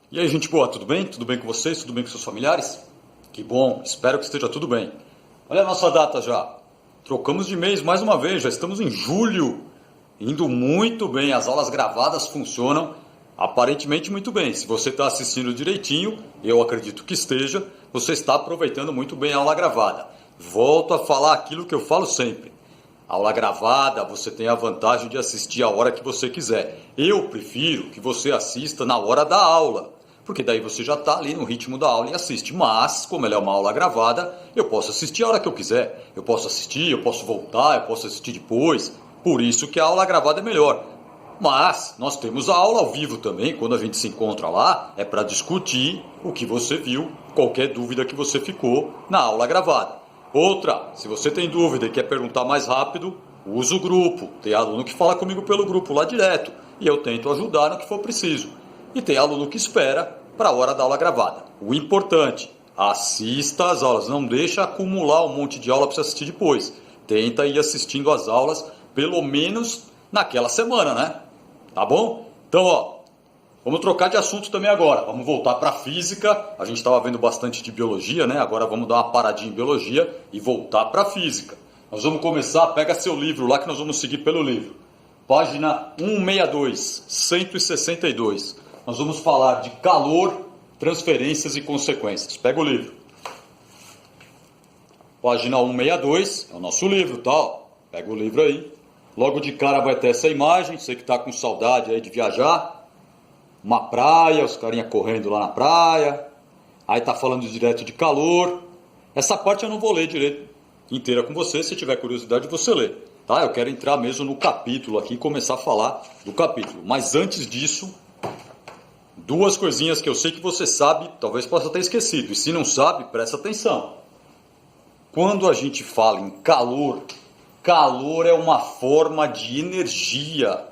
E aí, gente boa, tudo bem? Tudo bem com vocês? Tudo bem com seus familiares? Que bom, espero que esteja tudo bem. Olha a nossa data já. Trocamos de mês mais uma vez, já estamos em julho. Indo muito bem, as aulas gravadas funcionam aparentemente muito bem. Se você está assistindo direitinho, eu acredito que esteja, você está aproveitando muito bem a aula gravada. Volto a falar aquilo que eu falo sempre. Aula gravada, você tem a vantagem de assistir a hora que você quiser. Eu prefiro que você assista na hora da aula, porque daí você já está ali no ritmo da aula e assiste. Mas, como ela é uma aula gravada, eu posso assistir a hora que eu quiser. Eu posso assistir, eu posso voltar, eu posso assistir depois. Por isso que a aula gravada é melhor. Mas nós temos a aula ao vivo também, quando a gente se encontra lá, é para discutir o que você viu, qualquer dúvida que você ficou na aula gravada. Outra, se você tem dúvida e quer perguntar mais rápido, usa o grupo. Tem aluno que fala comigo pelo grupo lá direto e eu tento ajudar no que for preciso. E tem aluno que espera para a hora da aula gravada. O importante, assista às aulas, não deixa acumular um monte de aula para você assistir depois. Tenta ir assistindo às aulas, pelo menos naquela semana, né? Tá bom? Então, ó, vamos trocar de assunto também agora. Vamos voltar para a física. A gente estava vendo bastante de biologia, né? Agora vamos dar uma paradinha em biologia e voltar para a física. Nós vamos começar, pega seu livro lá que nós vamos seguir pelo livro. Página 162, 162. Nós vamos falar de calor, transferências e consequências. Pega o livro. Página 162, é o nosso livro, tá? Pega o livro aí. Logo de cara vai ter essa imagem, você que está com saudade aí de viajar. Uma praia, os carinha correndo lá na praia. Aí tá falando direto de calor. Essa parte eu não vou ler direito inteira com você, se tiver curiosidade você lê. Tá? Eu quero entrar mesmo no capítulo aqui e começar a falar do capítulo. Mas antes disso, duas coisinhas que eu sei que você sabe, talvez possa ter esquecido. E se não sabe, presta atenção. Quando a gente fala em calor, calor é uma forma de energia.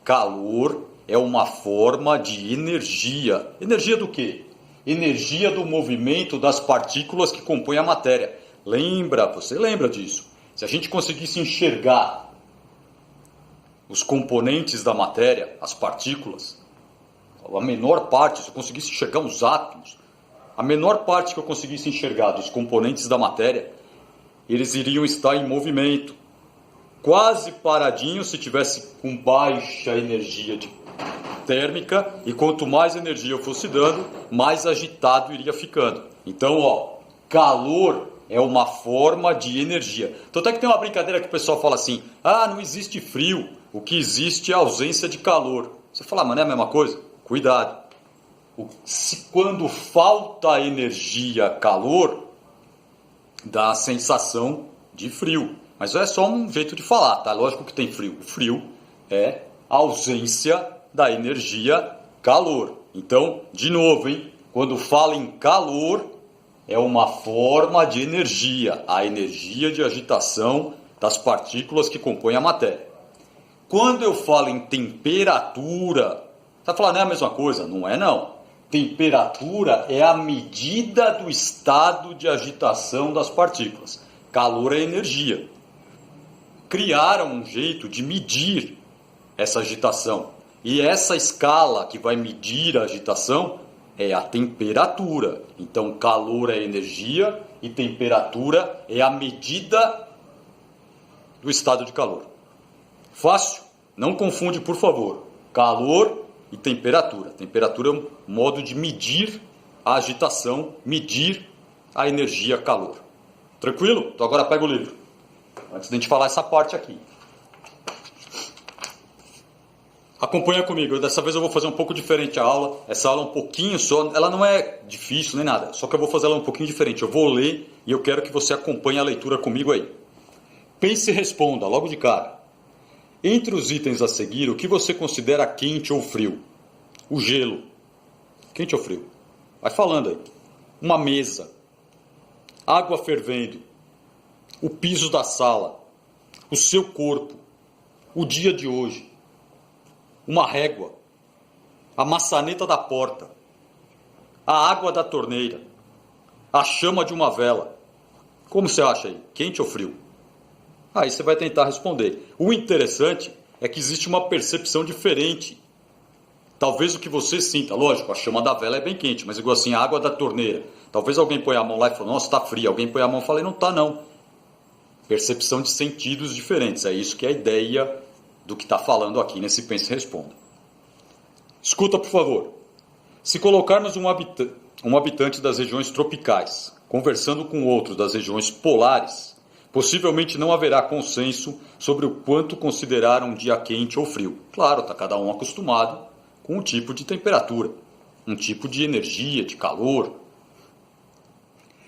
Calor é uma forma de energia. Energia do quê? Energia do movimento das partículas que compõem a matéria. Você lembra disso? Se a gente conseguisse enxergar os componentes da matéria, as partículas, a menor parte, se eu conseguisse enxergar os átomos, a menor parte que eu conseguisse enxergar dos componentes da matéria, eles iriam estar em movimento. Quase paradinho se tivesse com baixa energia térmica, e quanto mais energia eu fosse dando, mais agitado iria ficando. Então, ó, calor é uma forma de energia. Então até que tem uma brincadeira que o pessoal fala assim, não existe frio, o que existe é ausência de calor. Você fala, mas não é a mesma coisa? Cuidado. Quando falta energia, calor, dá a sensação de frio. Mas é só um jeito de falar, tá? Lógico que tem frio. O frio é a ausência da energia calor. Então, de novo, hein? Quando fala em calor, é uma forma de energia. A energia de agitação das partículas que compõem a matéria. Quando eu falo em temperatura, você vai falar, não é a mesma coisa? Não é, não. Temperatura é a medida do estado de agitação das partículas. Calor é energia. Criaram um jeito de medir essa agitação. E essa escala que vai medir a agitação é a temperatura. Então, calor é energia e temperatura é a medida do estado de calor. Fácil? Não confunde, por favor. Calor e temperatura. Temperatura é um modo de medir a agitação, medir a energia calor. Tranquilo? Então agora pega o livro. Antes de a gente falar essa parte aqui. Acompanha comigo, dessa vez eu vou fazer um pouco diferente a aula. Essa aula é um pouquinho só, ela não é difícil nem nada, só que eu vou fazer ela um pouquinho diferente. Eu vou ler e eu quero que você acompanhe a leitura comigo aí. Pense e responda, logo de cara. Entre os itens a seguir, o que você considera quente ou frio? O gelo. Quente ou frio? Vai falando aí. Uma mesa. Água fervendo. O piso da sala. O seu corpo. O dia de hoje. Uma régua, a maçaneta da porta, a água da torneira, a chama de uma vela. Como você acha aí? Quente ou frio? Aí você vai tentar responder. O interessante é que existe uma percepção diferente Talvez o que você sinta, lógico, a chama da vela é bem quente, mas igual assim, a água da torneira. Talvez alguém põe a mão lá e fale, nossa, está fria. Alguém põe a mão e fala, não está não. Percepção de sentidos diferentes, é isso que é a ideia do que está falando aqui nesse Pense e Responda. Escuta, por favor. Se colocarmos um habitante das regiões tropicais conversando com outro das regiões polares, possivelmente não haverá consenso sobre o quanto considerar um dia quente ou frio. Claro, está cada um acostumado com um tipo de temperatura, um tipo de energia, de calor.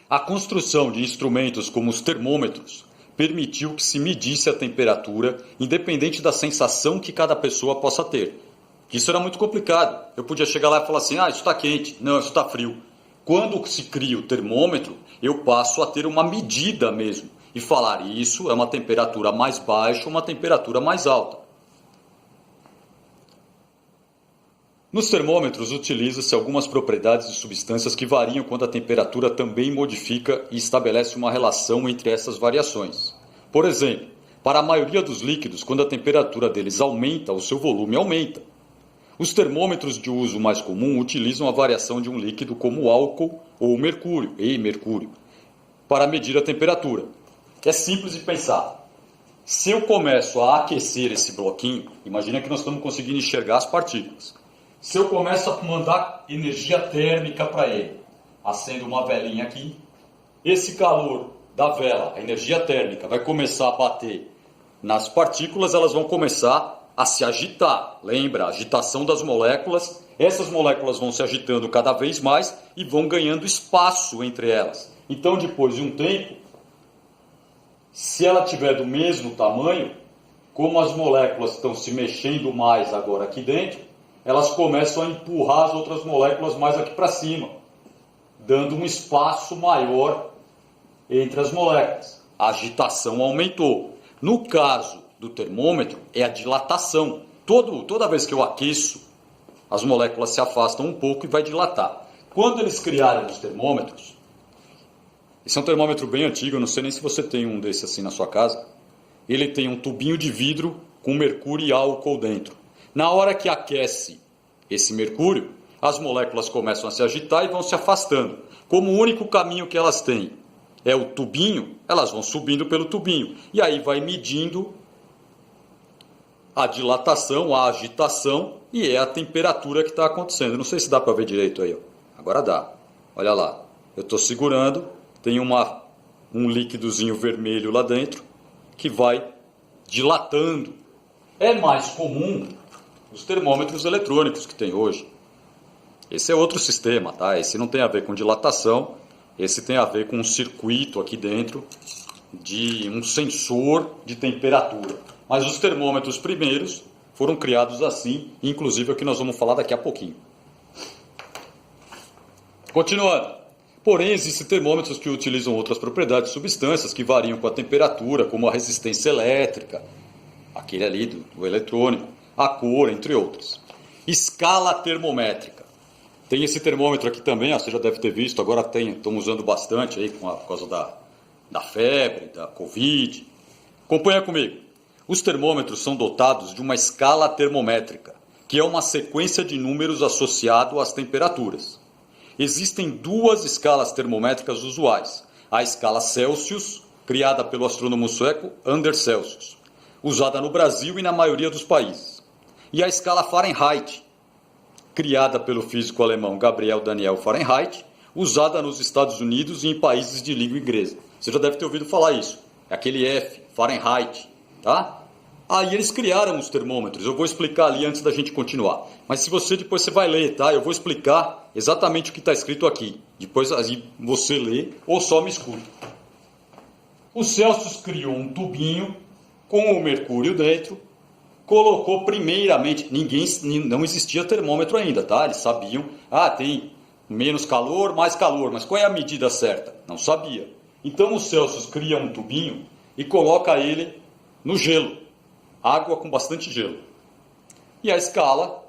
A construção de instrumentos como os termômetros permitiu que se medisse a temperatura, independente da sensação que cada pessoa possa ter. Isso era muito complicado. Eu podia chegar lá e falar assim, isso está quente, não, isso está frio. Quando se cria o termômetro, eu passo a ter uma medida mesmo e falar isso é uma temperatura mais baixa ou uma temperatura mais alta. Nos termômetros utiliza-se algumas propriedades de substâncias que variam quando a temperatura também modifica e estabelece uma relação entre essas variações. Por exemplo, para a maioria dos líquidos, quando a temperatura deles aumenta, o seu volume aumenta. Os termômetros de uso mais comum utilizam a variação de um líquido como o álcool ou o mercúrio, para medir a temperatura. É simples de pensar. Se eu começo a aquecer esse bloquinho, imagina que nós estamos conseguindo enxergar as partículas. Se eu começo a mandar energia térmica para ele, acendo uma velinha aqui, esse calor da vela, a energia térmica, vai começar a bater nas partículas, elas vão começar a se agitar. Lembra, a agitação das moléculas, essas moléculas vão se agitando cada vez mais e vão ganhando espaço entre elas. Então, depois de um tempo, se ela tiver do mesmo tamanho, como as moléculas estão se mexendo mais agora aqui dentro, elas começam a empurrar as outras moléculas mais aqui para cima, dando um espaço maior entre as moléculas. A agitação aumentou. No caso do termômetro, é a dilatação. Toda vez que eu aqueço, as moléculas se afastam um pouco e vai dilatar. Quando eles criaram os termômetros, esse é um termômetro bem antigo, eu não sei nem se você tem um desse assim na sua casa. Ele tem um tubinho de vidro com mercúrio e álcool dentro. Na hora que aquece esse mercúrio, as moléculas começam a se agitar e vão se afastando. Como o único caminho que elas têm é o tubinho, elas vão subindo pelo tubinho. E aí vai medindo a dilatação, a agitação e é a temperatura que está acontecendo. Não sei se dá para ver direito aí. Agora dá. Olha lá. Eu estou segurando, tem um líquidozinho vermelho lá dentro que vai dilatando. É mais comum os termômetros eletrônicos que tem hoje. Esse é outro sistema, tá? Esse não tem a ver com dilatação, esse tem a ver com um circuito aqui dentro de um sensor de temperatura. Mas os termômetros primeiros foram criados assim, inclusive é o que nós vamos falar daqui a pouquinho. Continuando. Porém, existem termômetros que utilizam outras propriedades de substâncias que variam com a temperatura, como a resistência elétrica, aquele ali do eletrônico, a cor, entre outros. Escala termométrica. Tem esse termômetro aqui também, você já deve ter visto, agora estamos usando bastante aí por causa da febre, da Covid. Acompanha comigo. Os termômetros são dotados de uma escala termométrica, que é uma sequência de números associado às temperaturas. Existem duas escalas termométricas usuais. A escala Celsius, criada pelo astrônomo sueco Anders Celsius, usada no Brasil e na maioria dos países. E a escala Fahrenheit, criada pelo físico alemão Gabriel Daniel Fahrenheit, usada nos Estados Unidos e em países de língua inglesa. Você já deve ter ouvido falar isso. É aquele F, Fahrenheit, tá? Aí eles criaram os termômetros. Eu vou explicar ali antes da gente continuar. Mas se depois você vai ler, tá? Eu vou explicar exatamente o que está escrito aqui. Depois aí você lê ou só me escuta. O Celsius criou um tubinho com o mercúrio dentro, colocou primeiramente, não existia termômetro ainda, tá? Eles sabiam, tem menos calor, mais calor, mas qual é a medida certa? Não sabia. Então o Celsius cria um tubinho e coloca ele no gelo, água com bastante gelo. E a escala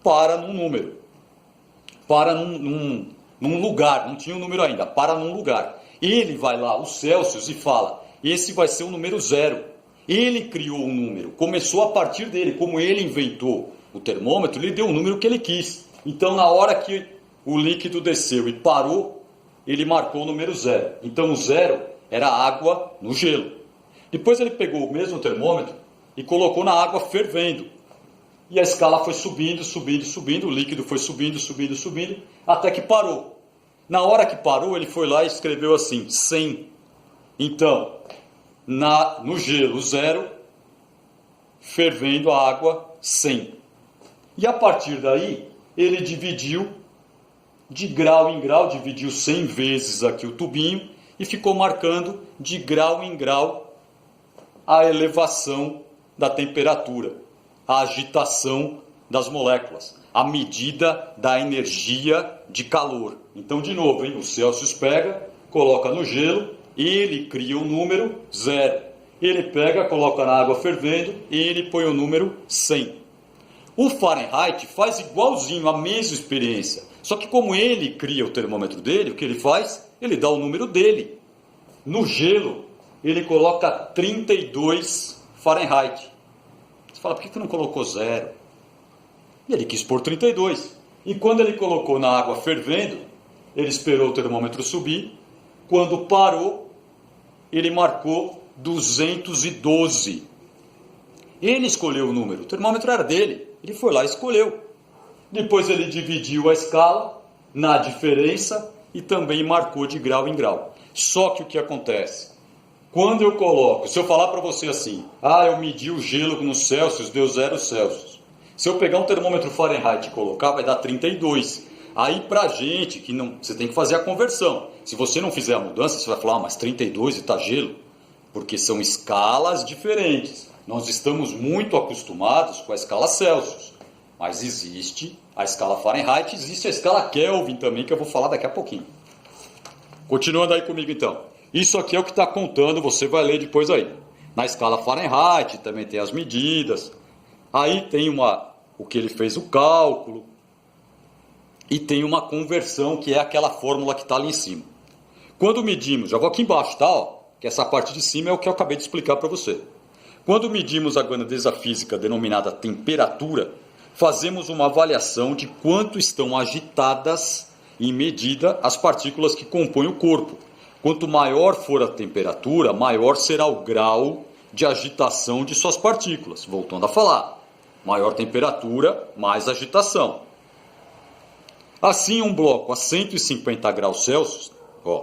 para num número, para num lugar, não tinha um número ainda, para num lugar. Ele vai lá, o Celsius, e fala, esse vai ser o número 0. Ele criou um número, começou a partir dele, como ele inventou o termômetro, ele deu o número que ele quis. Então, na hora que o líquido desceu e parou, ele marcou o número 0. Então, o 0 era água no gelo. Depois ele pegou o mesmo termômetro e colocou na água fervendo. E a escala foi subindo, subindo, subindo, o líquido foi subindo, subindo, subindo, até que parou. Na hora que parou, ele foi lá e escreveu assim, 100. Então, no gelo 0, fervendo a água 100. E a partir daí, ele dividiu de grau em grau, dividiu 100 vezes aqui o tubinho e ficou marcando de grau em grau a elevação da temperatura, a agitação das moléculas, a medida da energia de calor. Então, de novo, o Celsius pega, coloca no gelo, ele cria o número 0. Ele pega, coloca na água fervendo e ele põe o número 100. O Fahrenheit faz igualzinho, a mesma experiência. Só que como ele cria o termômetro dele, o que ele faz? Ele dá o número dele. No gelo, ele coloca 32 Fahrenheit. Você fala, por que não colocou 0? E ele quis pôr 32. E quando ele colocou na água fervendo, ele esperou o termômetro subir. Quando parou, ele marcou 212. Ele escolheu o número, o termômetro era dele. Ele foi lá e escolheu. Depois ele dividiu a escala na diferença e também marcou de grau em grau. Só que o que acontece? Quando eu coloco, se eu falar para você assim, eu medi o gelo no Celsius, deu 0 Celsius. Se eu pegar um termômetro Fahrenheit e colocar, vai dar 32. Aí pra gente, que não, você tem que fazer a conversão. Se você não fizer a mudança, você vai falar, mas 32 e está gelo? Porque são escalas diferentes. Nós estamos muito acostumados com a escala Celsius. Mas existe a escala Fahrenheit, existe a escala Kelvin também, que eu vou falar daqui a pouquinho. Continuando aí comigo então. Isso aqui é o que está contando, você vai ler depois aí. Na escala Fahrenheit também tem as medidas. Aí tem o que ele fez o cálculo. E tem uma conversão, que é aquela fórmula que está ali em cima. Quando medimos, já vou aqui embaixo, tá? Que essa parte de cima é o que eu acabei de explicar para você. Quando medimos a grandeza física denominada temperatura, fazemos uma avaliação de quanto estão agitadas em medida as partículas que compõem o corpo. Quanto maior for a temperatura, maior será o grau de agitação de suas partículas. Voltando a falar, maior temperatura, mais agitação. Assim, um bloco a 150 graus Celsius,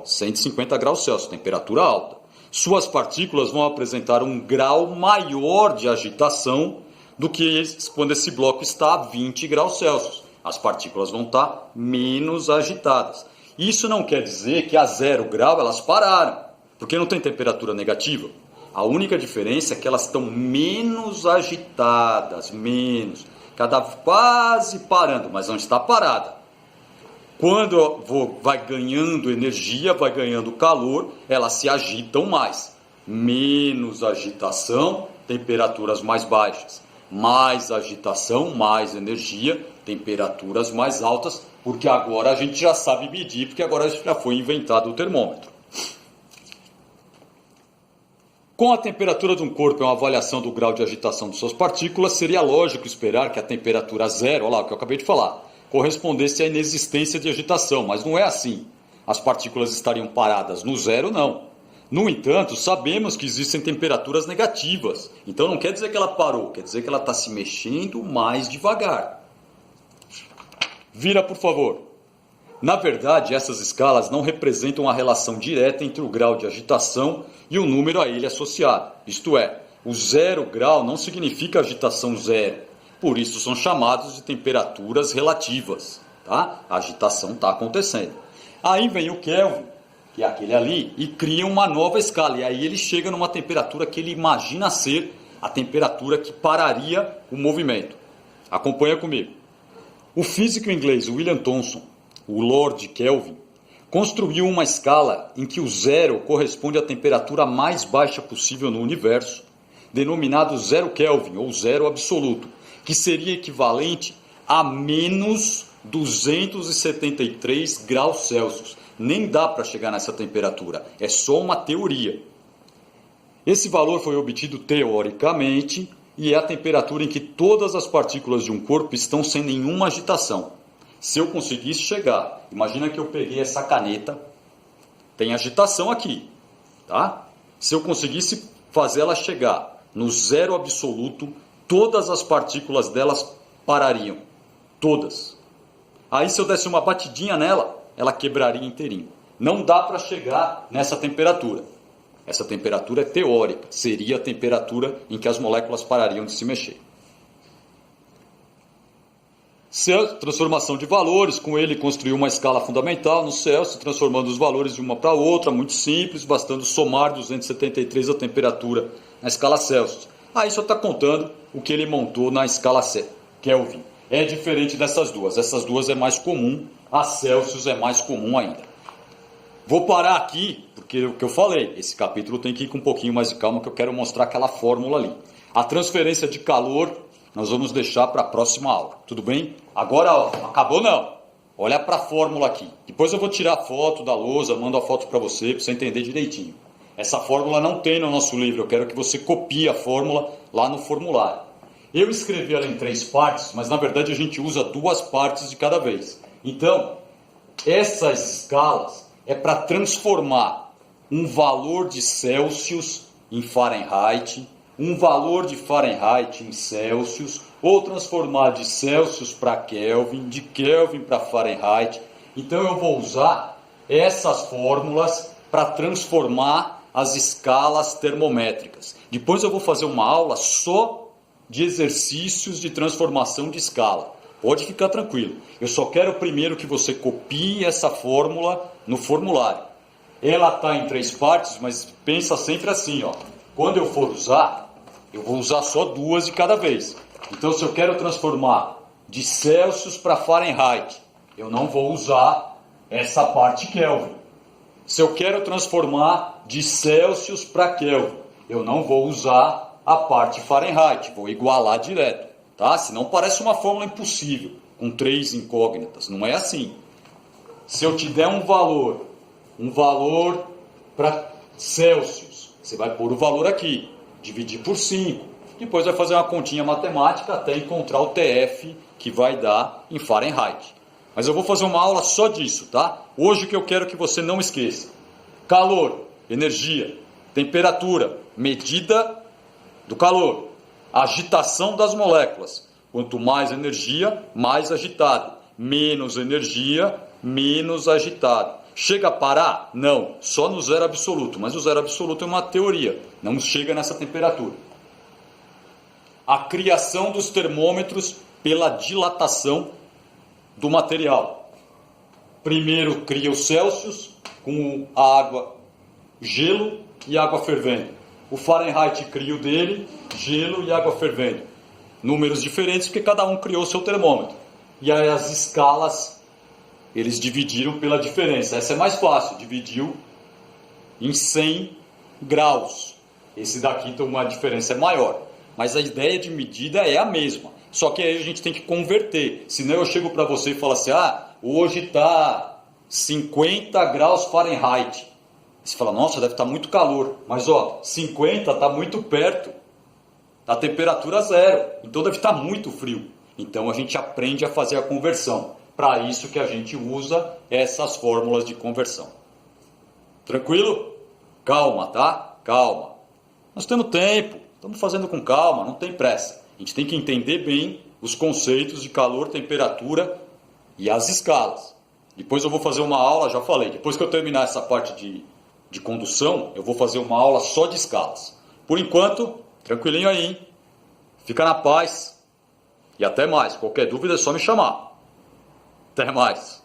150 graus Celsius, temperatura alta, suas partículas vão apresentar um grau maior de agitação do que quando esse bloco está a 20 graus Celsius. As partículas vão estar menos agitadas. Isso não quer dizer que a 0 grau elas pararam, porque não tem temperatura negativa. A única diferença é que elas estão menos agitadas, quase parando, mas não está parada. Quando vai ganhando energia, vai ganhando calor, elas se agitam mais. Menos agitação, temperaturas mais baixas. Mais agitação, mais energia, temperaturas mais altas, porque agora a gente já sabe medir, porque agora já foi inventado o termômetro. Com a temperatura de um corpo é uma avaliação do grau de agitação de suas partículas, seria lógico esperar que a temperatura 0, olha lá o que eu acabei de falar, correspondesse à inexistência de agitação, mas não é assim. As partículas estariam paradas no 0, não. No entanto, sabemos que existem temperaturas negativas. Então não quer dizer que ela parou, quer dizer que ela está se mexendo mais devagar. Vira, por favor. Na verdade, essas escalas não representam a relação direta entre o grau de agitação e o número a ele associado. Isto é, o 0 grau não significa agitação 0. Por isso são chamados de temperaturas relativas. Tá? A agitação está acontecendo. Aí vem o Kelvin, que é aquele ali, e cria uma nova escala. E aí ele chega numa temperatura que ele imagina ser a temperatura que pararia o movimento. Acompanha comigo. O físico inglês William Thomson, o Lord Kelvin, construiu uma escala em que o 0 corresponde à temperatura mais baixa possível no universo, denominado 0 Kelvin, ou 0 absoluto, que seria equivalente a menos 273 graus Celsius. Nem dá para chegar nessa temperatura, é só uma teoria. Esse valor foi obtido teoricamente e é a temperatura em que todas as partículas de um corpo estão sem nenhuma agitação. Se eu conseguisse chegar, imagina que eu peguei essa caneta, tem agitação aqui, tá? Se eu conseguisse fazer ela chegar no zero absoluto, todas as partículas delas parariam, todas. Aí se eu desse uma batidinha nela, ela quebraria inteirinho. Não dá para chegar nessa temperatura. Essa temperatura é teórica, seria a temperatura em que as moléculas parariam de se mexer. Celsius, transformação de valores, com ele construiu uma escala fundamental no Celsius, transformando os valores de uma para outra, muito simples, bastando somar 273 a temperatura na escala Celsius. Aí só está contando o que ele montou na escala Kelvin. É diferente dessas duas, essas duas é mais comum, a Celsius é mais comum ainda. Vou parar aqui, porque o que eu falei, esse capítulo tem que ir com um pouquinho mais de calma, que eu quero mostrar aquela fórmula ali. A transferência de calor nós vamos deixar para a próxima aula, tudo bem? Agora, ó, acabou não. Olha para a fórmula aqui. Depois eu vou tirar a foto da lousa, mando a foto para você entender direitinho. Essa fórmula não tem no nosso livro, eu quero que você copie a fórmula lá no formulário. Eu escrevi ela em 3 partes, mas na verdade a gente usa 2 partes de cada vez. Então, essas escalas é para transformar um valor de Celsius em Fahrenheit, um valor de Fahrenheit em Celsius, ou transformar de Celsius para Kelvin, de Kelvin para Fahrenheit. Então eu vou usar essas fórmulas para transformar as escalas termométricas. Depois eu vou fazer uma aula só de exercícios de transformação de escala. Pode ficar tranquilo. Eu só quero primeiro que você copie essa fórmula no formulário. Ela está em 3 partes, mas pensa sempre assim, ó. Quando eu for usar, eu vou usar só 2 de cada vez. Então, se eu quero transformar de Celsius para Fahrenheit, eu não vou usar essa parte Kelvin. Se eu quero transformar de Celsius para Kelvin, eu não vou usar a parte Fahrenheit, vou igualar direto, tá? Senão parece uma fórmula impossível, com 3 incógnitas. Não é assim. Se eu te der um valor para Celsius, você vai pôr o valor aqui, dividir por 5. Depois vai fazer uma continha matemática até encontrar o TF que vai dar em Fahrenheit. Mas eu vou fazer uma aula só disso, tá? Hoje o que eu quero que você não esqueça: calor, energia, temperatura, medida do calor, agitação das moléculas. Quanto mais energia, mais agitado. Menos energia, menos agitado. Chega a parar? Não, só no zero absoluto. Mas o zero absoluto é uma teoria, não chega nessa temperatura. A criação dos termômetros pela dilatação do material. Primeiro cria o Celsius com a água, gelo e água fervendo. O Fahrenheit cria o dele, gelo e água fervendo. Números diferentes porque cada um criou seu termômetro. E aí as escalas, eles dividiram pela diferença. Essa é mais fácil, dividiu em 100 graus. Esse daqui tem uma diferença maior. Mas a ideia de medida é a mesma. Só que aí a gente tem que converter. Senão eu chego para você e falo assim, hoje está 50 graus Fahrenheit. Você fala, nossa, deve estar muito calor. Mas 50 está muito perto da temperatura zero. Então deve estar muito frio. Então a gente aprende a fazer a conversão. Para isso que a gente usa essas fórmulas de conversão. Tranquilo? Calma, tá? Calma. Nós temos tempo. Estamos fazendo com calma, não tem pressa. A gente tem que entender bem os conceitos de calor, temperatura e as escalas. Depois eu vou fazer uma aula, já falei, depois que eu terminar essa parte de condução, eu vou fazer uma aula só de escalas. Por enquanto, tranquilinho aí, hein? Fica na paz e até mais. Qualquer dúvida é só me chamar. Até mais.